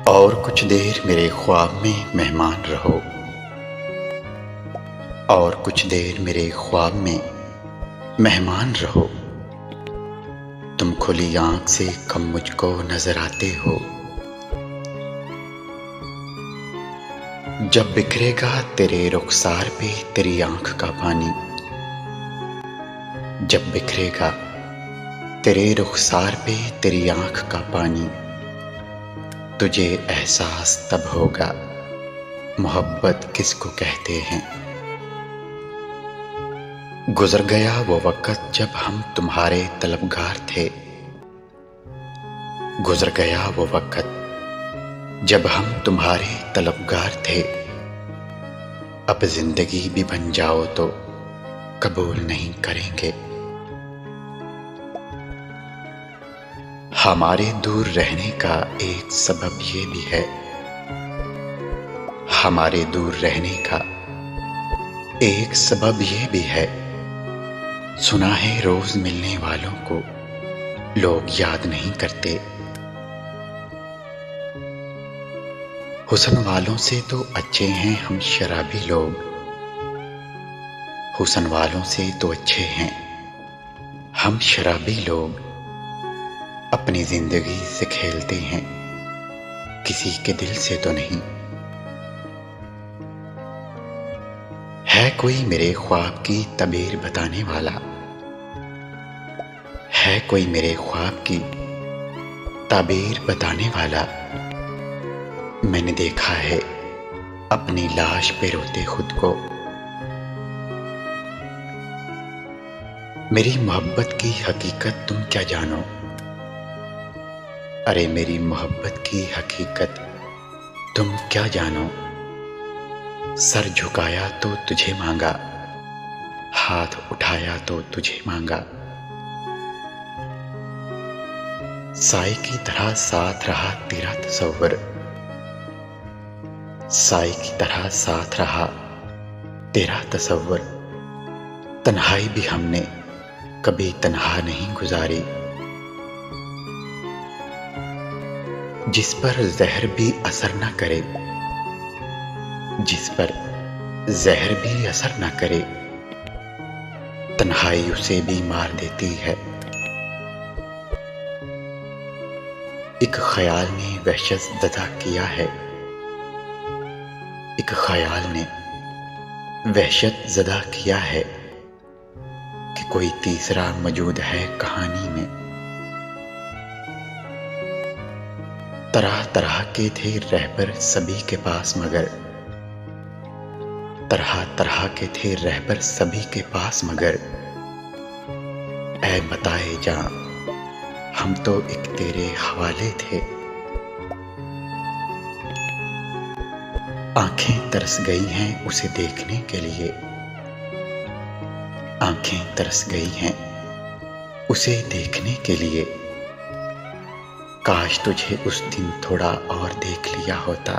और कुछ देर मेरे ख्वाब में मेहमान रहो, और कुछ देर मेरे ख्वाब में मेहमान रहो। तुम खुली आंख से कम मुझको नजर आते हो। जब बिखरेगा तेरे रुखसार पे तेरी आंख का पानी, जब बिखरेगा तेरे रुखसार पे तेरी आंख का पानी, तुझे एहसास तब होगा मोहब्बत किसको कहते हैं। गुजर गया वो वक्त जब हम तुम्हारे तलबगार थे, गुजर गया वो वक्त जब हम तुम्हारे तलबगार थे। अब जिंदगी भी बन जाओ तो कबूल नहीं करेंगे। हमारे दूर रहने का एक सबब ये भी है, हमारे दूर रहने का एक सबब ये भी है। सुना है रोज मिलने वालों को लोग याद नहीं करते। हुस्न वालों से तो अच्छे हैं हम शराबी लोग, हुस्न वालों से तो अच्छे हैं हम शराबी लोग। अपनी जिंदगी से खेलते हैं, किसी के दिल से तो नहीं। है कोई मेरे ख्वाब की तबीर बताने वाला, है कोई मेरे ख्वाब की ताबीर बताने वाला। मैंने देखा है अपनी लाश पे रोते खुद को। मेरी मोहब्बत की हकीकत तुम क्या जानो, अरे मेरी मोहब्बत की हकीकत तुम क्या जानो। सर झुकाया तो तुझे मांगा, हाथ उठाया तो तुझे मांगा। साए की तरह साथ रहा तेरा तसव्वुर, साए की तरह साथ रहा तेरा तसव्वुर। तन्हाई भी हमने कभी तन्हा नहीं गुजारी। जिस पर जहर भी असर न करे, जिस पर जहर भी असर न करे, तन्हाई उसे भी मार देती है। एक ख्याल ने वहशत ज़दा किया है, एक ख्याल ने वहशत ज़दा किया है कि कोई तीसरा मौजूद है कहानी में। तरह तरह के थे रहबर सभी के पास मगर, तरह तरह के थे रहबर सभी के पास मगर। ऐ बताए जा हम तो एक तेरे हवाले थे। आंखें तरस गई हैं उसे देखने के लिए, आंखें तरस गई हैं उसे देखने के लिए। काश तुझे उस दिन थोड़ा और देख लिया होता।